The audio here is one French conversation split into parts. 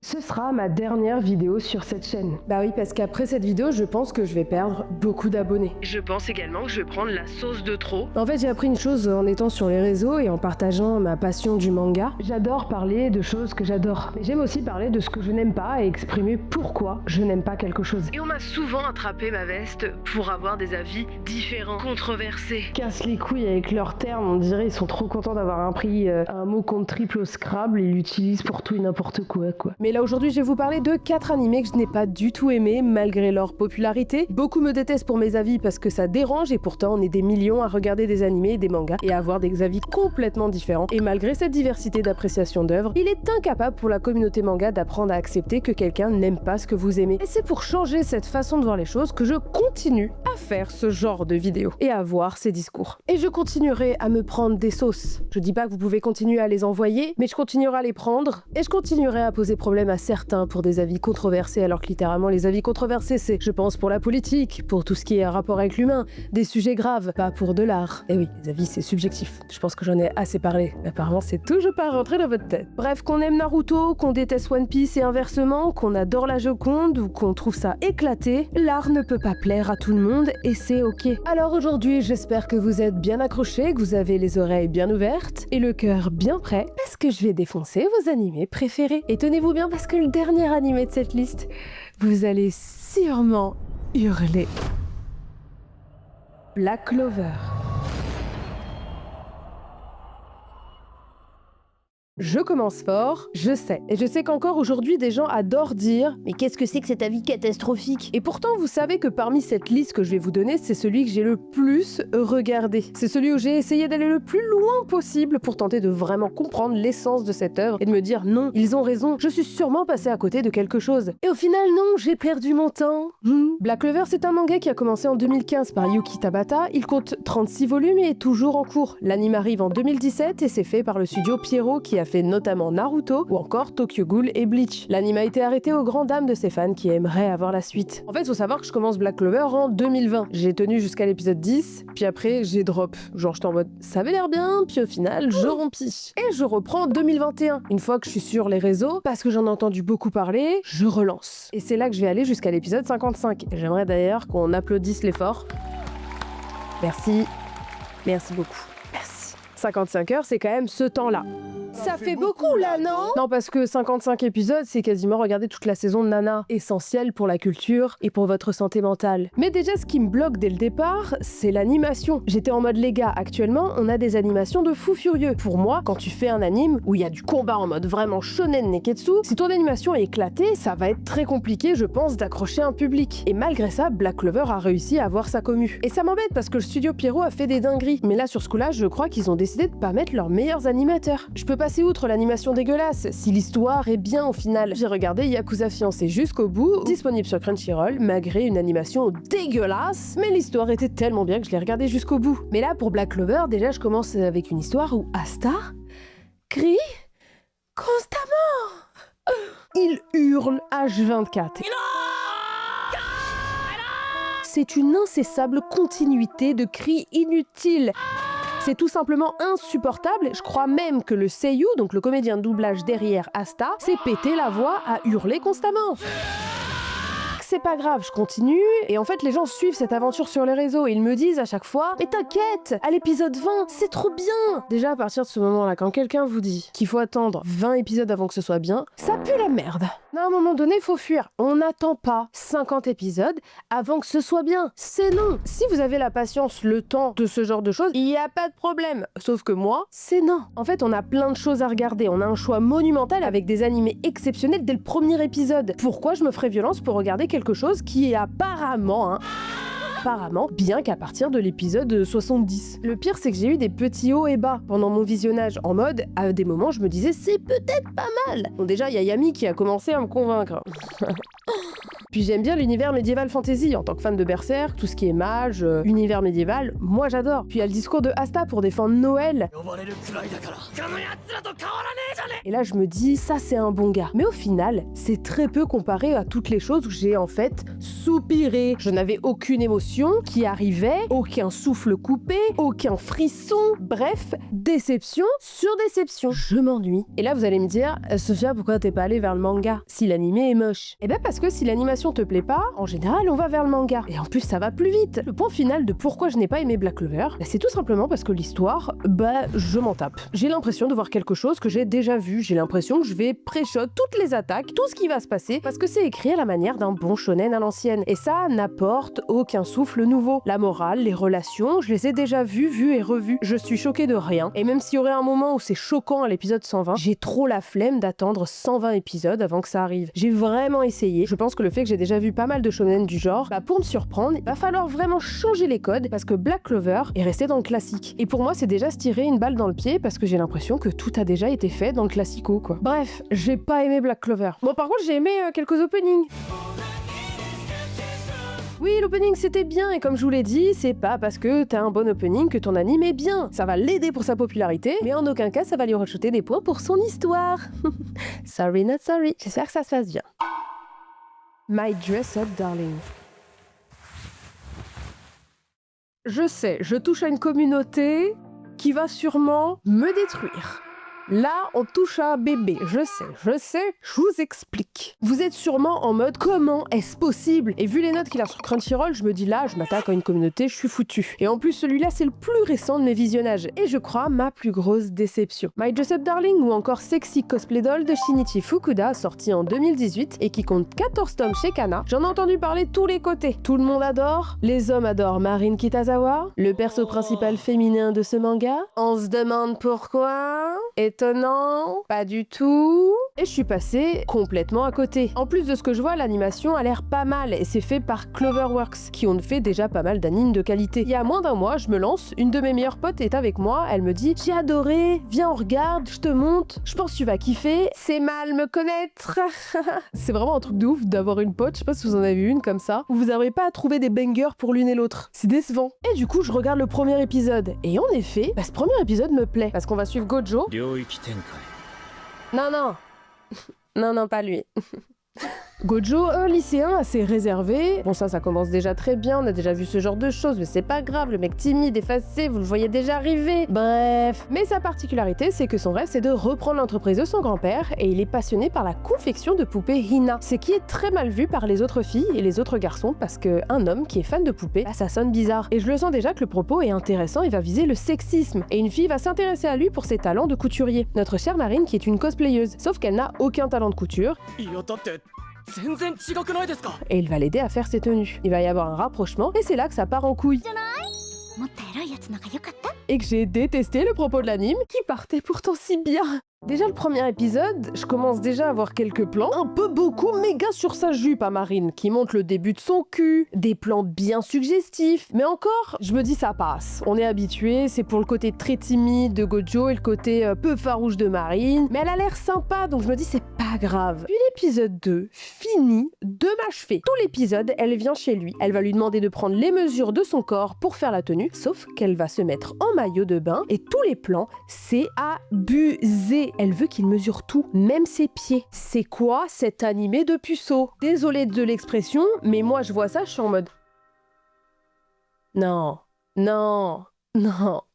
Ce sera ma dernière vidéo sur cette chaîne. Bah oui, parce qu'après cette vidéo, je pense que je vais perdre beaucoup d'abonnés. Je pense également que je vais prendre la sauce de trop. En fait, j'ai appris une chose en étant sur les réseaux et en partageant ma passion du manga. J'adore parler de choses que j'adore, mais j'aime aussi parler de ce que je n'aime pas et exprimer pourquoi je n'aime pas quelque chose. Et on m'a souvent attrapé ma veste pour avoir des avis différents, controversés. Casse les couilles avec leurs termes, on dirait ils sont trop contents d'avoir appris un mot contre triple au Scrabble, ils l'utilisent pour tout et n'importe quoi. Mais là aujourd'hui, je vais vous parler de 4 animés que je n'ai pas du tout aimés malgré leur popularité. Beaucoup me détestent pour mes avis parce que ça dérange et pourtant on est des millions à regarder des animés et des mangas et à avoir des avis complètement différents. Et malgré cette diversité d'appréciation d'œuvres, il est incapable pour la communauté manga d'apprendre à accepter que quelqu'un n'aime pas ce que vous aimez. Et c'est pour changer cette façon de voir les choses que je continue à faire ce genre de vidéos et à avoir ces discours. Et je continuerai à me prendre des sauces. Je dis pas que vous pouvez continuer à les envoyer, mais je continuerai à les prendre et je continuerai à poser problème à certains pour des avis controversés, alors que littéralement les avis controversés c'est, je pense, pour la politique, pour tout ce qui est rapport avec l'humain, des sujets graves, pas pour de l'art. Et oui, les avis c'est subjectif. Je pense que j'en ai assez parlé, mais apparemment c'est toujours pas rentré dans votre tête. Bref, qu'on aime Naruto, qu'on déteste One Piece et inversement, qu'on adore la Joconde ou qu'on trouve ça éclaté, l'art ne peut pas plaire à tout le monde et c'est ok. Alors aujourd'hui, j'espère que vous êtes bien accrochés, que vous avez les oreilles bien ouvertes et le cœur bien prêt, parce que je vais défoncer vos animés préférés. Et tenez-vous bien parce que le dernier animé de cette liste, vous allez sûrement hurler. Black Clover. Je commence fort, je sais. Et je sais qu'encore aujourd'hui, des gens adorent dire « Mais qu'est-ce que c'est que cet avis catastrophique ?» Et pourtant, vous savez que parmi cette liste que je vais vous donner, c'est celui que j'ai le plus regardé. C'est celui où j'ai essayé d'aller le plus loin possible pour tenter de vraiment comprendre l'essence de cette œuvre et de me dire « Non, ils ont raison, je suis sûrement passé à côté de quelque chose. » Et au final, non, j'ai perdu mon temps. Black Clover, c'est un manga qui a commencé en 2015 par Yuki Tabata. Il compte 36 volumes et est toujours en cours. L'anime arrive en 2017 et c'est fait par le studio Pierrot qui a fait notamment Naruto ou encore Tokyo Ghoul et Bleach. L'anime a été arrêté aux grandes dames de ses fans qui aimeraient avoir la suite. En fait, faut savoir que je commence Black Clover en 2020. J'ai tenu jusqu'à l'épisode 10, puis après j'ai drop. Genre j'étais en mode ça avait l'air bien, puis au final je rompis. Et je reprends en 2021. Une fois que je suis sur les réseaux, parce que j'en ai entendu beaucoup parler, je relance. Et c'est là que je vais aller jusqu'à l'épisode 55. J'aimerais d'ailleurs qu'on applaudisse l'effort. Merci. Merci beaucoup. Merci. 55 heures, c'est quand même ce temps-là. Ça fait beaucoup là, non? Non, parce que 55 épisodes, c'est quasiment regarder toute la saison de Nana. Essentiel pour la culture et pour votre santé mentale. Mais déjà, ce qui me bloque dès le départ, c'est l'animation. J'étais en mode, les gars, actuellement, on a des animations de fou furieux. Pour moi, quand tu fais un anime où il y a du combat en mode vraiment shonen neketsu, si ton animation est éclatée, ça va être très compliqué, je pense, d'accrocher un public. Et malgré ça, Black Clover a réussi à avoir sa commu. Et ça m'embête parce que le studio Pierrot a fait des dingueries. Mais là, sur ce coup-là, je crois qu'ils ont décidé de pas mettre leurs meilleurs animateurs. Je peux passer outre l'animation dégueulasse, si l'histoire est bien au final. J'ai regardé Yakuza Fiancé jusqu'au bout, disponible sur Crunchyroll, malgré une animation dégueulasse, mais l'histoire était tellement bien que je l'ai regardé jusqu'au bout. Mais là, pour Black Clover, déjà je commence avec une histoire où Asta crie constamment. Il hurle H24. C'est une incessable continuité de cris inutiles. C'est tout simplement insupportable, je crois même que le seiyuu, donc le comédien de doublage derrière Asta, s'est pété la voix à hurler constamment. C'est pas grave, je continue, et en fait les gens suivent cette aventure sur les réseaux et ils me disent à chaque fois « Mais t'inquiète, à l'épisode 20, c'est trop bien !» Déjà à partir de ce moment-là, quand quelqu'un vous dit qu'il faut attendre 20 épisodes avant que ce soit bien, ça pue la merde. À un moment donné, il faut fuir. On n'attend pas 50 épisodes avant que ce soit bien. C'est non. Si vous avez la patience, le temps de ce genre de choses, il n'y a pas de problème. Sauf que moi, c'est non. En fait, on a plein de choses à regarder. On a un choix monumental avec des animés exceptionnels dès le premier épisode. Pourquoi je me ferais violence pour regarder quelque chose qui est apparemment, bien qu'à partir de l'épisode 70. Le pire, c'est que j'ai eu des petits hauts et bas pendant mon visionnage, en mode, à des moments, je me disais, c'est peut-être pas mal. Bon, déjà, il y a Yami qui a commencé à me convaincre. Puis j'aime bien l'univers médiéval fantasy, en tant que fan de Berserk, tout ce qui est mage, univers médiéval, moi j'adore. Puis il y a le discours de Asta pour défendre Noël. Et là je me dis, ça c'est un bon gars. Mais au final, c'est très peu comparé à toutes les choses où j'ai en fait soupiré. Je n'avais aucune émotion qui arrivait, aucun souffle coupé, aucun frisson. Bref, déception sur déception. Je m'ennuie. Et là vous allez me dire, Sophia, pourquoi t'es pas allée vers le manga si l'animé est moche? Eh ben parce que si l'animation te plaît pas, en général on va vers le manga. Et en plus ça va plus vite. Le point final de pourquoi je n'ai pas aimé Black Clover, c'est tout simplement parce que l'histoire, je m'en tape. J'ai l'impression de voir quelque chose que j'ai déjà vu. J'ai l'impression que je vais pré-shot toutes les attaques, tout ce qui va se passer, parce que c'est écrit à la manière d'un bon shonen à l'ancienne. Et ça n'apporte aucun souffle nouveau. La morale, les relations, je les ai déjà vues et revues. Je suis choquée de rien. Et même s'il y aurait un moment où c'est choquant à l'épisode 120, j'ai trop la flemme d'attendre 120 épisodes avant que ça arrive. J'ai vraiment essayé. Je pense que le fait que j'ai déjà vu pas mal de shonen du genre, pour me surprendre, il va falloir vraiment changer les codes parce que Black Clover est resté dans le classique. Et pour moi, c'est déjà se tirer une balle dans le pied parce que j'ai l'impression que tout a déjà été fait dans le classico, quoi. Bref, j'ai pas aimé Black Clover. Bon, par contre, j'ai aimé quelques openings. Oui, l'opening c'était bien, et comme je vous l'ai dit, c'est pas parce que t'as un bon opening que ton anime est bien. Ça va l'aider pour sa popularité, mais en aucun cas ça va lui rajouter des points pour son histoire. Sorry not sorry. J'espère que ça se passe bien. My Dress Up Darling. Je sais, je touche à une communauté qui va sûrement me détruire. Là, on touche à un bébé, je sais, je vous explique. Vous êtes sûrement en mode, comment est-ce possible? Et vu les notes qu'il a sur Crunchyroll, je me dis là, je m'attaque à une communauté, je suis foutu. Et en plus, celui-là, c'est le plus récent de mes visionnages, et je crois ma plus grosse déception. My Dress Up Darling ou encore Sexy Cosplay Doll de Shinichi Fukuda, sorti en 2018 et qui compte 14 tomes chez Kana. J'en ai entendu parler de tous les côtés. Tout le monde adore, les hommes adorent Marin Kitazawa, le perso principal féminin de ce manga. On se demande pourquoi. Étonnant, pas du tout. Et je suis passée complètement à côté. En plus de ce que je vois, l'animation a l'air pas mal et c'est fait par Cloverworks, qui ont fait déjà pas mal d'animes de qualité. Il y a moins d'un mois, je me lance, une de mes meilleures potes est avec moi, elle me dit « J'ai adoré, viens on regarde, je te montre, je pense que tu vas kiffer, c'est mal me connaître. » C'est vraiment un truc de ouf d'avoir une pote, je sais pas si vous en avez une comme ça, où vous n'arrivez pas à trouver des bangers pour l'une et l'autre. C'est décevant. Et du coup, je regarde le premier épisode. Et en effet, ce premier épisode me plaît, parce qu'on va suivre Gojo. Non, non, pas lui. Gojo, un lycéen assez réservé. Bon, ça commence déjà très bien, on a déjà vu ce genre de choses, mais c'est pas grave, le mec timide, effacé, vous le voyez déjà arriver. Bref. Mais sa particularité, c'est que son rêve, c'est de reprendre l'entreprise de son grand-père, et il est passionné par la confection de poupées Hina. Ce qui est très mal vu par les autres filles et les autres garçons, parce qu'un homme qui est fan de poupées, ça sonne bizarre. Et je le sens déjà que le propos est intéressant et va viser le sexisme. Et une fille va s'intéresser à lui pour ses talents de couturier. Notre chère Marine, qui est une cosplayeuse. Sauf qu'elle n'a aucun talent de couture. Et il va l'aider à faire ses tenues. Il va y avoir un rapprochement et c'est là que ça part en couille. Et que j'ai détesté le propos de l'anime qui partait pourtant si bien. Déjà le premier épisode, je commence déjà à voir quelques plans, un peu beaucoup méga sur sa jupe à Marine, qui montre le début de son cul, des plans bien suggestifs, mais encore, je me dis ça passe. On est habitué, c'est pour le côté très timide de Gojo et le côté peu farouche de Marine, mais elle a l'air sympa, donc je me dis c'est pas grave. Puis l'épisode 2, fini de m'achever. Tout l'épisode, elle vient chez lui, elle va lui demander de prendre les mesures de son corps pour faire la tenue, sauf qu'elle va se mettre en maillot de bain, et tous les plans, c'est abusé. Elle veut qu'il mesure tout, même ses pieds. C'est quoi cet animé de puceau? Désolée de l'expression, mais moi je vois ça, je suis en mode... Non,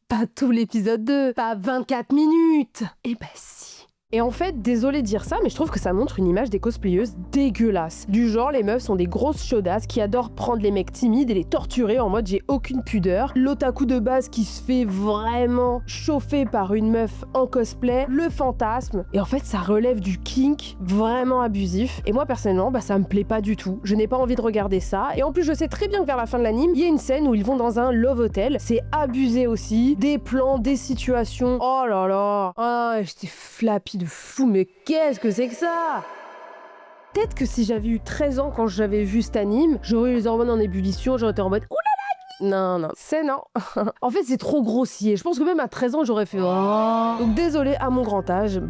pas tout l'épisode 2, pas 24 minutes. Eh ben si. Et en fait, désolé de dire ça, mais je trouve que ça montre une image des cosplayeuses dégueulasse. Du genre, les meufs sont des grosses chaudasses qui adorent prendre les mecs timides et les torturer en mode j'ai aucune pudeur. L'otaku de base qui se fait vraiment chauffer par une meuf en cosplay. Le fantasme. Et en fait, ça relève du kink vraiment abusif. Et moi, personnellement, ça me plaît pas du tout. Je n'ai pas envie de regarder ça. Et en plus, je sais très bien que vers la fin de l'anime, il y a une scène où ils vont dans un love hotel. C'est abusé aussi. Des plans, des situations. Oh là là. Ah, j'étais flappie de fou, mais qu'est-ce que c'est que ça? Peut-être que si j'avais eu 13 ans quand j'avais vu cet anime, j'aurais eu les hormones en ébullition, j'aurais été en mode oulala. Non, c'est non. En fait, c'est trop grossier. Je pense que même à 13 ans, j'aurais fait oh. Donc désolé à mon grand âge,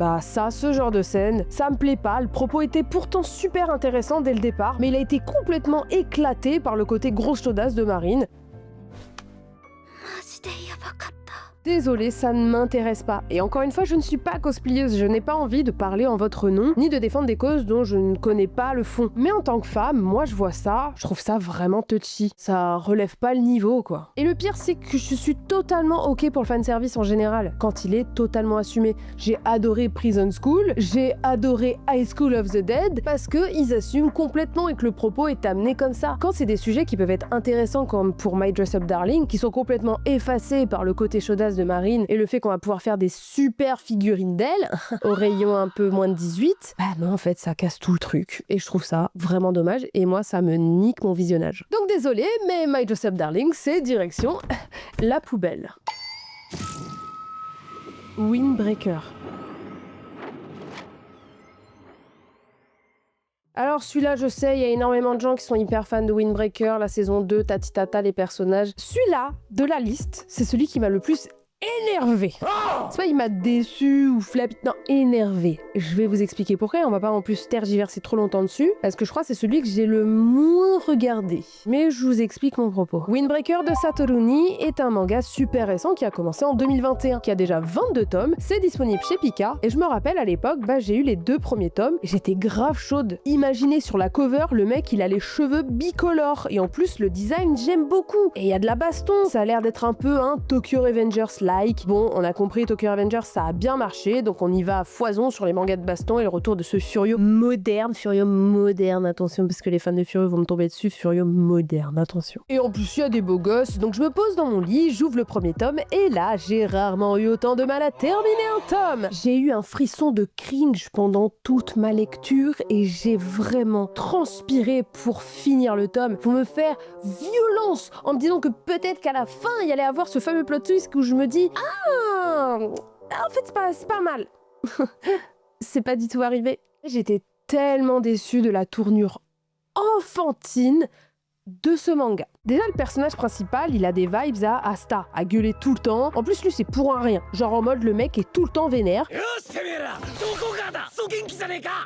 ce genre de scène, ça me plaît pas. Le propos était pourtant super intéressant dès le départ, mais il a été complètement éclaté par le côté grosse chaudasse de Marine. Désolée, ça ne m'intéresse pas. Et encore une fois, je ne suis pas cosplayeuse, je n'ai pas envie de parler en votre nom, ni de défendre des causes dont je ne connais pas le fond. Mais en tant que femme, moi je vois ça, je trouve ça vraiment touchy. Ça relève pas le niveau, quoi. Et le pire, c'est que je suis totalement ok pour le fanservice en général, quand il est totalement assumé. J'ai adoré Prison School, j'ai adoré High School of the Dead, parce qu'ils assument complètement et que le propos est amené comme ça. Quand c'est des sujets qui peuvent être intéressants comme pour My Dress Up Darling, qui sont complètement effacés par le côté chaudasse de Marine et le fait qu'on va pouvoir faire des super figurines d'elle, au rayon un peu moins de 18, bah non, en fait, ça casse tout le truc. Et je trouve ça vraiment dommage, et moi, ça me nique mon visionnage. Donc désolé, mais My Dress Up Darling, c'est direction la poubelle. Windbreaker. Alors celui-là, je sais, il y a énormément de gens qui sont hyper fans de Windbreaker, la saison 2, tati tata, les personnages. Celui-là, de la liste, c'est celui qui m'a le plus énervé. C'est pas il m'a déçu ou flappé, non, énervé. Je vais vous expliquer pourquoi, on va pas en plus tergiverser trop longtemps dessus, parce que je crois que c'est celui que j'ai le moins regardé. Mais je vous explique mon propos. Windbreaker de Satoru Nii est un manga super récent qui a commencé en 2021, qui a déjà 22 tomes, c'est disponible chez Pika, et je me rappelle à l'époque, j'ai eu les 2 premiers tomes, et j'étais grave chaude. Imaginez sur la cover, le mec il a les cheveux bicolores, et en plus le design j'aime beaucoup, et il y a de la baston, ça a l'air d'être un peu un Tokyo Revengers-like. Bon, on a compris, Tokyo Revengers ça a bien marché, donc on y va à foison sur les mangas de baston et le retour de ce Furio moderne, attention parce que les fans de Furio vont me tomber dessus, Furio moderne, attention. Et en plus il y a des beaux gosses, donc je me pose dans mon lit, j'ouvre le premier tome, et là j'ai rarement eu autant de mal à terminer un tome. J'ai eu un frisson de cringe pendant toute ma lecture, et j'ai vraiment transpiré pour finir le tome, pour me faire violence, en me disant que peut-être qu'à la fin il y allait avoir ce fameux plot twist où je me dis ah, en fait c'est pas mal. C'est pas du tout arrivé. J'étais tellement déçue de la tournure enfantine de ce manga. Déjà, le personnage principal, il a des vibes à Asta, à gueuler tout le temps. En plus, lui, c'est pour un rien. Genre en mode, le mec est tout le temps vénère.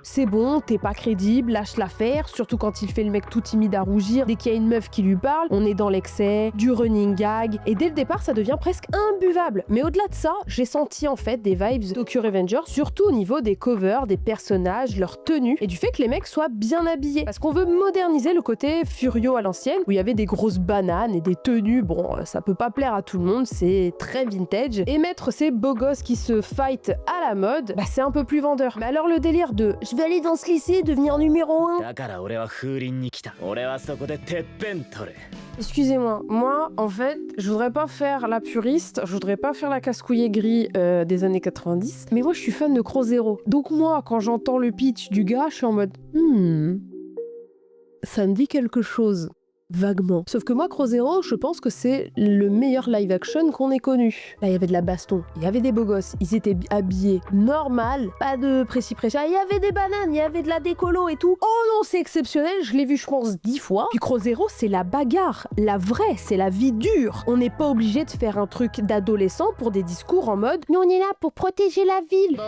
C'est bon, t'es pas crédible, lâche l'affaire, surtout quand il fait le mec tout timide à rougir. Dès qu'il y a une meuf qui lui parle, on est dans l'excès, du running gag, et dès le départ, ça devient presque imbuvable. Mais au-delà de ça, j'ai senti en fait des vibes Tokyo Revengers, surtout au niveau des covers, des personnages, leur tenue, et du fait que les mecs soient bien habillés. Parce qu'on veut moderniser le côté Furio à l'ancienne, où il y avait des grosses bananes et des tenues, bon, ça peut pas plaire à tout le monde, c'est très vintage, et mettre ces beaux gosses qui se fight à la mode, c'est un peu plus vendeur. Mais alors le délire de je vais aller dans ce lycée, devenir numéro 1. Excusez-moi, moi en fait, je voudrais pas faire la puriste, je voudrais pas faire la casse-couille aigrie des années 90, mais moi je suis fan de Crow Zero. Donc moi, quand j'entends le pitch du gars, je suis en mode ça me dit quelque chose. Vaguement. Sauf que moi, Crow Zero, je pense que c'est le meilleur live action qu'on ait connu. Là, il y avait de la baston, il y avait des beaux gosses, ils étaient habillés normal, pas de précis-précis. Il y avait des bananes, il y avait de la décolo et tout. Oh non, c'est exceptionnel, je l'ai vu, je pense, 10 fois. Puis Crow Zero, c'est la bagarre, la vraie, c'est la vie dure. On n'est pas obligé de faire un truc d'adolescent pour des discours en mode « Mais on est là pour protéger la ville !»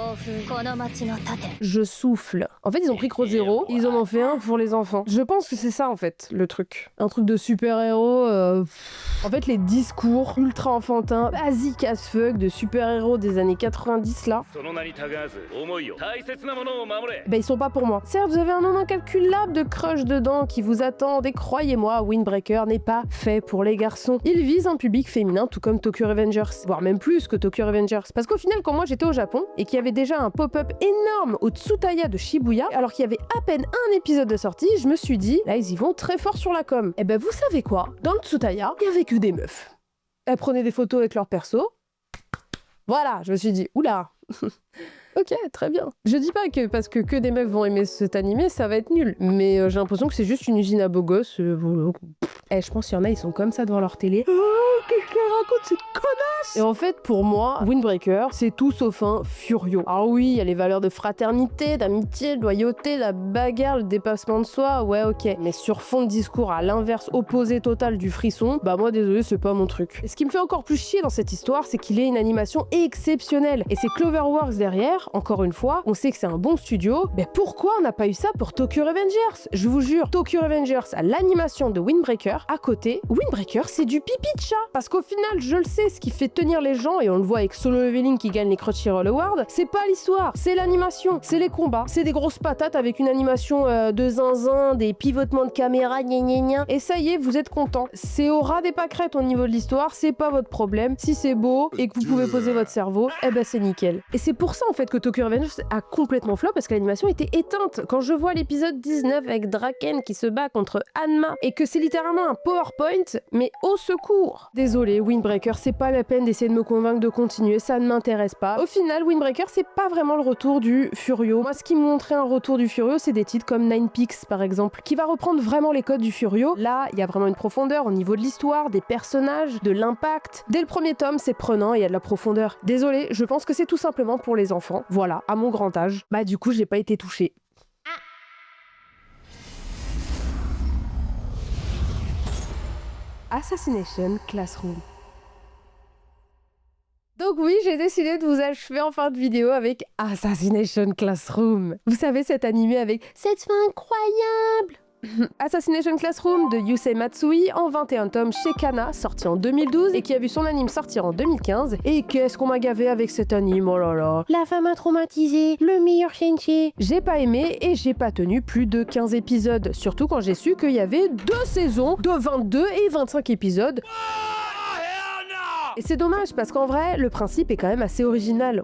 Je souffle. En fait, ils ont pris Crow Zero, ils en ont fait un pour les enfants. Je pense que c'est ça, en fait, le truc. Un truc de super-héros. En fait, les discours ultra enfantins, basiques as fuck de super-héros des années 90 là, ils sont pas pour moi. Certes, vous avez un nombre incalculable de crush dedans qui vous attendent, et croyez-moi, Windbreaker n'est pas fait pour les garçons. Il vise un public féminin, tout comme Tokyo Revengers, voire même plus que Tokyo Revengers. Parce qu'au final, quand moi j'étais au Japon et qu'il y avait déjà un pop-up énorme au Tsutaya de Shibuya, alors qu'il y avait à peine un épisode de sortie, je me suis dit, là ils y vont très fort sur la com. Et vous savez quoi? Dans le Tsutaya, il y avait que des meufs. Elles prenaient des photos avec leur perso. Voilà, je me suis dit, oula. Ok, très bien. Je dis pas que parce que des meufs vont aimer cet animé, ça va être nul. Mais j'ai l'impression que c'est juste une usine à beaux gosses. Je pense qu'il y en a, ils sont comme ça devant leur télé. Oh, qu'est-ce qu'elle raconte cette connasse? Et en fait, pour moi, Windbreaker, c'est tout sauf un Furio. Alors oui, il y a les valeurs de fraternité, d'amitié, de loyauté, la bagarre, le dépassement de soi, ouais, ok. Mais sur fond de discours à l'inverse opposé total du frisson, moi, désolé, c'est pas mon truc. Et ce qui me fait encore plus chier dans cette histoire, c'est qu'il ait une animation exceptionnelle. Et c'est Cloverworks derrière, encore une fois, on sait que c'est un bon studio, mais pourquoi on n'a pas eu ça pour Tokyo Revengers? Je vous jure, Tokyo Revengers a l'animation de Windbreaker, à côté, Windbreaker, c'est du pipi de chat. Parce qu'au final, je le sais, ce qui fait tenir les gens, et on le voit avec Solo Leveling qui gagne les Crunchyroll Awards, c'est pas l'histoire, c'est l'animation, c'est les combats, c'est des grosses patates avec une animation de zinzin, des pivotements de caméra, gna gna gna, et ça y est, vous êtes content. C'est au ras des pâquerettes au niveau de l'histoire, c'est pas votre problème. Si c'est beau et que vous pouvez poser votre cerveau, eh ben c'est nickel. Et c'est pour ça en fait que Tokyo Revengers a complètement flop, parce que l'animation était éteinte. Quand je vois l'épisode 19 avec Draken qui se bat contre Hanma et que c'est littéralement un PowerPoint, mais au secours. Désolé, Windbreaker, c'est pas la peine d'essayer de me convaincre de continuer, ça ne m'intéresse pas. Au final, Windbreaker, c'est pas vraiment le retour du Furio. Moi, ce qui me montrait un retour du Furio, c'est des titres comme Nine Peaks par exemple, qui va reprendre vraiment les codes du Furio. Là, il y a vraiment une profondeur au niveau de l'histoire, des personnages, de l'impact. Dès le premier tome, c'est prenant et il y a de la profondeur. Désolé, je pense que c'est tout simplement pour les enfants. Voilà, à mon grand âge. Bah du coup, j'ai pas été touchée. Assassination Classroom. Donc oui, j'ai décidé de vous achever en fin de vidéo avec Assassination Classroom. Vous savez, cet animé avec cette fin incroyable. Assassination Classroom de Yusei Matsui en 21 tomes chez Kana, sorti en 2012 et qui a vu son anime sortir en 2015. Et qu'est-ce qu'on m'a gavé avec cet anime, oh là là. La femme a traumatisé, le meilleur sensei. J'ai pas aimé et j'ai pas tenu plus de 15 épisodes, surtout quand j'ai su qu'il y avait 2 saisons de 22 et 25 épisodes. Et c'est dommage parce qu'en vrai, le principe est quand même assez original.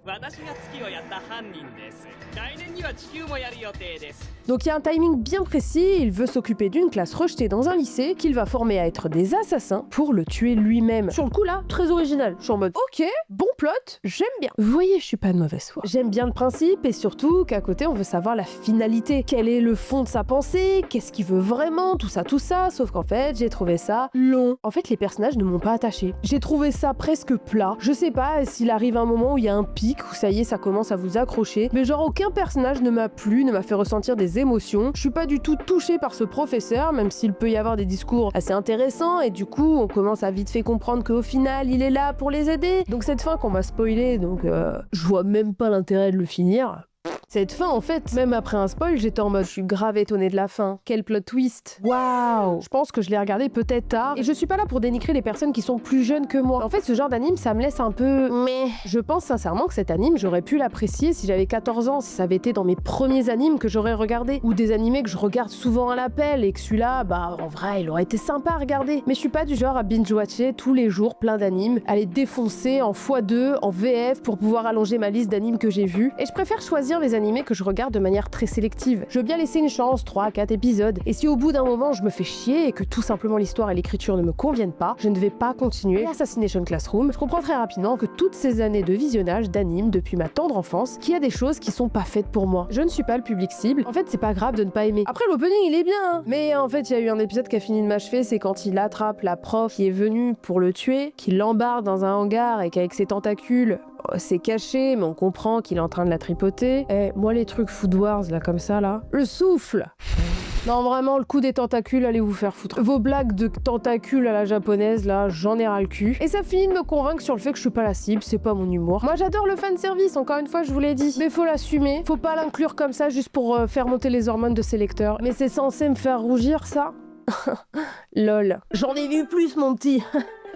Donc il y a un timing bien précis, il veut s'occuper d'une classe rejetée dans un lycée qu'il va former à être des assassins pour le tuer lui-même. Sur le coup là, très original. Je suis en mode ok, bon plot, j'aime bien. Vous voyez, je suis pas de mauvaise foi. J'aime bien le principe et surtout qu'à côté on veut savoir la finalité. Quel est le fond de sa pensée, qu'est-ce qu'il veut vraiment, tout ça, sauf qu'en fait j'ai trouvé ça long. En fait les personnages ne m'ont pas attaché. J'ai trouvé ça presque plat. Je sais pas s'il arrive un moment où il y a un pic, où ça y est, ça commence à vous accrocher, mais genre aucun personnage ne m'a plu, ne m'a fait ressentir des émotions. Je suis pas du tout touchée par ce professeur, même s'il peut y avoir des discours assez intéressants, et du coup on commence à vite fait comprendre qu'au final il est là pour les aider. Donc cette fin qu'on m'a spoilé, donc je vois même pas l'intérêt de le finir. Cette fin, en fait, même après un spoil, j'étais en mode je suis grave étonnée de la fin. Quel plot twist. Waouh. Je pense que je l'ai regardé peut-être tard. Et je suis pas là pour dénigrer les personnes qui sont plus jeunes que moi. En fait, ce genre d'anime, ça me laisse un peu... Mais je pense sincèrement que cet anime, j'aurais pu l'apprécier si j'avais 14 ans, si ça avait été dans mes premiers animes que j'aurais regardé. Ou des animés que je regarde souvent à l'appel et que celui-là, bah en vrai, il aurait été sympa à regarder. Mais je suis pas du genre à binge-watcher tous les jours plein d'animes, à les défoncer en x2, en VF pour pouvoir allonger ma liste d'animes que j'ai vus. Et je préfère choisir les animés que je regarde de manière très sélective. Je veux bien laisser une chance, 3-4 épisodes, et si au bout d'un moment je me fais chier et que tout simplement l'histoire et l'écriture ne me conviennent pas, je ne vais pas continuer. Assassination Classroom, je comprends très rapidement que toutes ces années de visionnage d'animes depuis ma tendre enfance, qu'il y a des choses qui sont pas faites pour moi. Je ne suis pas le public cible, en fait c'est pas grave de ne pas aimer. Après l'opening il est bien, hein. Mais en fait il y a eu un épisode qui a fini de m'achever, c'est quand il attrape la prof qui est venue pour le tuer, qui l'embarque dans un hangar et qu'avec ses tentacules, c'est caché, mais on comprend qu'il est en train de la tripoter. Et moi, les trucs Food Wars, là, comme ça, là, le souffle. Non, vraiment, le coup des tentacules, allez vous faire foutre. Vos blagues de tentacules à la japonaise, là, j'en ai ras le cul. Et ça finit de me convaincre sur le fait que je suis pas la cible, c'est pas mon humour. Moi, j'adore le fanservice, encore une fois, je vous l'ai dit. Mais faut l'assumer, faut pas l'inclure comme ça juste pour faire monter les hormones de ses lecteurs. Mais c'est censé me faire rougir, ça. Lol. J'en ai vu plus, mon petit.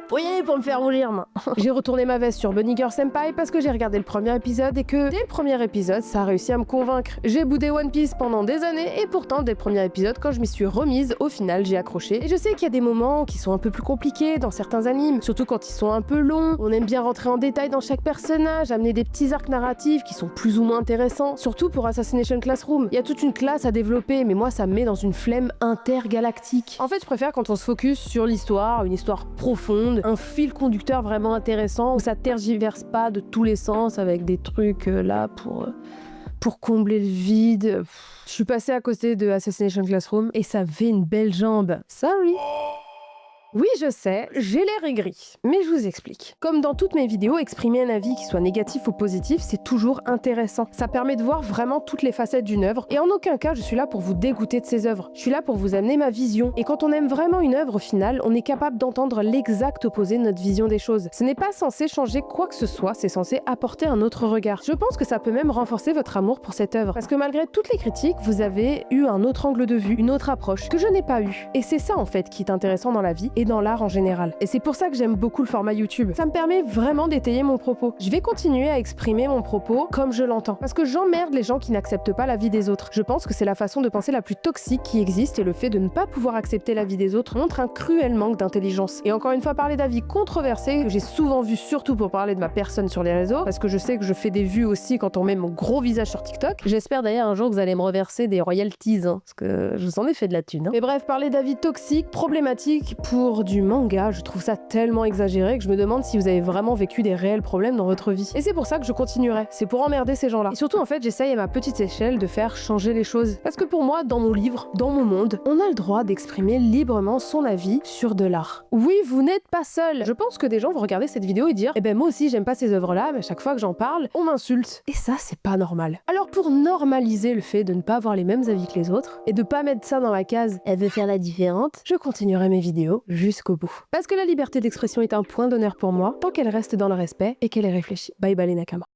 Faut y aller pour me faire rougir, moi. J'ai retourné ma veste sur Bunny Girl Senpai parce que j'ai regardé le premier épisode et que dès le premier épisode, ça a réussi à me convaincre. J'ai boudé One Piece pendant des années et pourtant, dès le premier épisode, quand je m'y suis remise, au final, j'ai accroché. Et je sais qu'il y a des moments qui sont un peu plus compliqués dans certains animes, surtout quand ils sont un peu longs. On aime bien rentrer en détail dans chaque personnage, amener des petits arcs narratifs qui sont plus ou moins intéressants. Surtout pour Assassination Classroom. Il y a toute une classe à développer, mais moi, ça me met dans une flemme intergalactique. En fait, je préfère quand on se focus sur l'histoire, une histoire profonde, un fil conducteur vraiment intéressant où ça tergiverse pas de tous les sens avec des trucs là pour combler le vide. Je suis passée à côté de Assassination Classroom et ça avait une belle jambe. Sorry. Oui, je sais, j'ai l'air aigri, mais je vous explique. Comme dans toutes mes vidéos, exprimer un avis qui soit négatif ou positif, c'est toujours intéressant. Ça permet de voir vraiment toutes les facettes d'une œuvre, et en aucun cas je suis là pour vous dégoûter de ces œuvres. Je suis là pour vous amener ma vision, et quand on aime vraiment une œuvre, au final, on est capable d'entendre l'exact opposé de notre vision des choses. Ce n'est pas censé changer quoi que ce soit, c'est censé apporter un autre regard. Je pense que ça peut même renforcer votre amour pour cette œuvre, parce que malgré toutes les critiques, vous avez eu un autre angle de vue, une autre approche, que je n'ai pas eu. Et c'est ça en fait qui est intéressant dans la vie, et dans l'art en général. Et c'est pour ça que j'aime beaucoup le format YouTube. Ça me permet vraiment d'étayer mon propos. Je vais continuer à exprimer mon propos comme je l'entends. Parce que j'emmerde les gens qui n'acceptent pas la vie des autres. Je pense que c'est la façon de penser la plus toxique qui existe et le fait de ne pas pouvoir accepter la vie des autres montre un cruel manque d'intelligence. Et encore une fois, parler d'avis controversés, que j'ai souvent vu surtout pour parler de ma personne sur les réseaux, parce que je sais que je fais des vues aussi quand on met mon gros visage sur TikTok. J'espère d'ailleurs un jour que vous allez me reverser des royalties, hein, parce que je vous en ai fait de la thune. Hein. Mais bref, parler d'avis toxiques, problématiques pour du manga, je trouve ça tellement exagéré que je me demande si vous avez vraiment vécu des réels problèmes dans votre vie. Et c'est pour ça que je continuerai. C'est pour emmerder ces gens-là. Et surtout, en fait, j'essaye à ma petite échelle de faire changer les choses. Parce que pour moi, dans mon livre, dans mon monde, on a le droit d'exprimer librement son avis sur de l'art. Oui, vous n'êtes pas seul. Je pense que des gens vont regarder cette vidéo et dire « Eh ben moi aussi, j'aime pas ces œuvres-là, mais à chaque fois que j'en parle, on m'insulte. » Et ça, c'est pas normal. Alors pour normaliser le fait de ne pas avoir les mêmes avis que les autres, et de pas mettre ça dans la case « Elle veut faire la différente », je continuerai mes vidéos jusqu'au bout. Parce que la liberté d'expression est un point d'honneur pour moi, tant qu'elle reste dans le respect et qu'elle est réfléchie. Bye bye les Nakama.